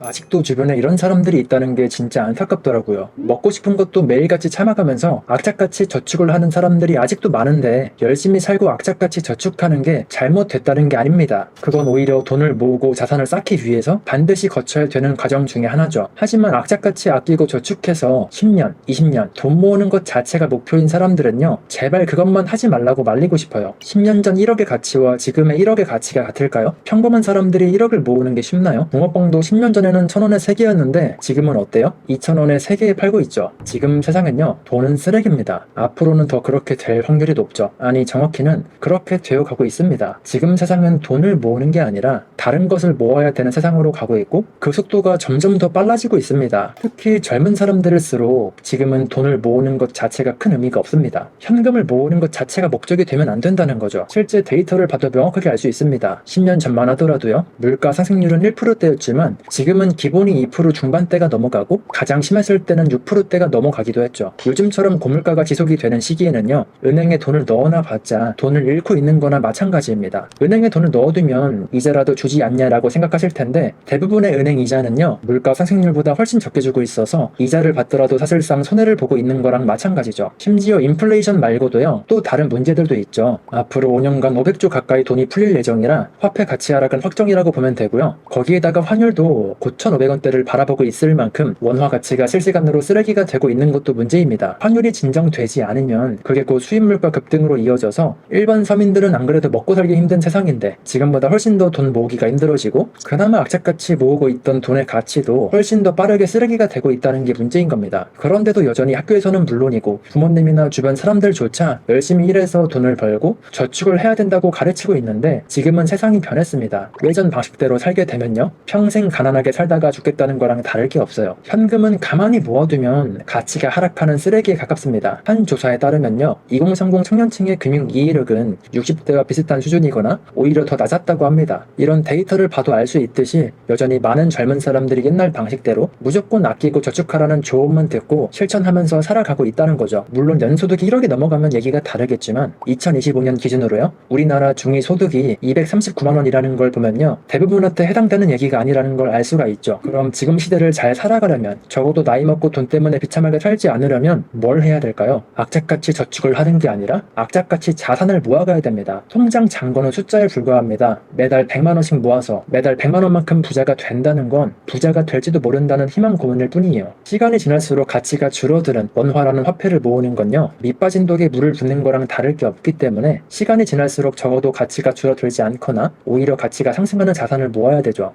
아직도 주변에 이런 사람들이 있다는 게 진짜 안타깝더라고요. 먹고 싶은 것도 매일같이 참아가면서 악착같이 저축을 하는 사람들이 아직도 많은데 열심히 살고 악착같이 저축하는 게 잘못됐다는 게 아닙니다. 그건 오히려 돈을 모으고 자산을 쌓기 위해서 반드시 거쳐야 되는 과정 중에 하나죠. 하지만 악착같이 아끼고 저축해서 10년, 20년 돈 모으는 것 자체가 목표인 사람들은요, 제발 그것만 하지 말라고 말리고 싶어요. 10년 전 1억의 가치와 지금의 1억의 가치가 같을까요? 평범한 사람들이 1억을 모으는 게 쉽나요? 붕어빵도 10년 전에는 1,000원에 3개였는데 지금은 어때요? 2,000원에 3개에 팔고 있죠. 지금 세상은요, 돈은 쓰레기입니다. 앞으로는 더 그렇게 될 확률이 높죠. 아니, 정확히는 그렇게 되어가고 있습니다. 지금 세상은 돈을 모으는 게 아니라 다른 것을 모아야 되는 세상으로 가고 있고 그 속도가 점점 더 빨라지고 있습니다. 특히 젊은 사람들일수록 지금은 돈을 모으는 것 자체가 큰 의미가 없습니다. 현금을 모으는 것 자체가 목적이 되면 안 된다는 거죠. 실제 데이터를 봐도 명확하게 알 수 있습니다. 10년 전만 하더라도요, 물가 상승률은 1%대였지만 지금은 기본이 2% 중반대가 넘어가고 가장 심했을 때는 6%대가 넘어가기도 했죠. 요즘처럼 고물가가 지속이 되는 시기에는요, 은행에 돈을 넣어놔 봤자 돈을 잃고 있는 거나 마찬가지입니다. 은행에 돈을 넣어두면 이자라도 주지 않냐라고 생각하실 텐데 대부분의 은행 이자는요, 물가 상승률보다 훨씬 적게 주고 있어서 이자를 받더라도 사실상 손해를 보고 있는 거랑 마찬가지죠. 심지어 인플레이션 말고도요, 또 다른 문제들도 있죠. 앞으로 5년간 500조 가까이 돈이 풀릴 예정이라 화폐 가치 하락은 확정이라고 보면 되고요. 거기에다가 환율도 곧 1,500원대를 바라보고 있을 만큼 원화 가치가 실시간으로 쓰레기가 되고 있는 것도 문제입니다. 환율이 진정되지 않으면 그게 곧 수입 물가 급등으로 이어져서 일반 서민들은 안 그래도 먹고 살기 힘든 세상인데 지금보다 훨씬 더 돈 모으기가 힘들어지고 그나마 악착같이 모으고 있던 돈의 가치도 훨씬 더 빠르게 쓰레기가 되고 있다는 게 문제인 겁니다. 그런데도 여전히 학교에서는 물론이고 부모님이나 주변 사람들조차 열심히 일해서 돈을 벌고 저축을 해야 된다고 가르치고 있는데 지금은 세상이 변했습니다. 예전 방식대로 살게 되면요, 평생 가난하게 살다가 죽겠다는 거랑 다를 게 없어요. 현금은 가만히 모아두면 가치가 하락하는 쓰레기에 가깝습니다. 한 조사에 따르면요, 2030 청년층의 금융 이해력은 60대와 비슷한 수준이거나 오히려 더 낮았다고 합니다. 이런 데이터를 봐도 알 수 있듯이 여전히 많은 젊은 사람들이 옛날 방식대로 무조건 아끼고 저축하라는 조언만 듣고 실천하면서 살아가고 있다는 거죠. 물론 연소득이 1억이 넘어가면 얘기가 다르겠지만 2025년 기준으로요, 우리나라 중위소득이 239만 원이라는 걸 보면요, 대부분한테 해당되는 얘기가 아니라는 걸 알 수가 있죠. 그럼 지금 시대를 잘 살아가려면, 적어도 나이 먹고 돈 때문에 비참하게 살지 않으려면 뭘 해야 될까요? 악착같이 저축을 하는 게 아니라 악착같이 자산을 모아가야 됩니다. 통장 잔고는 숫자에 불과합니다. 매달 100만 원씩 모아서 매달 100만 원만큼 부자가 된다는 건 부자가 될지도 모른다는 희망 고문일 뿐이에요. 시간이 지날수록 가치가 줄어드는 원화라는 화폐를 모으는 건요, 밑 빠진 독에 물을 붓는 거랑 다를 게 없기 때문에 시간이 지날수록 적어도 가치가 줄어들지 않거나 오히려 가치가 상승하는 자산을 모아야 되죠.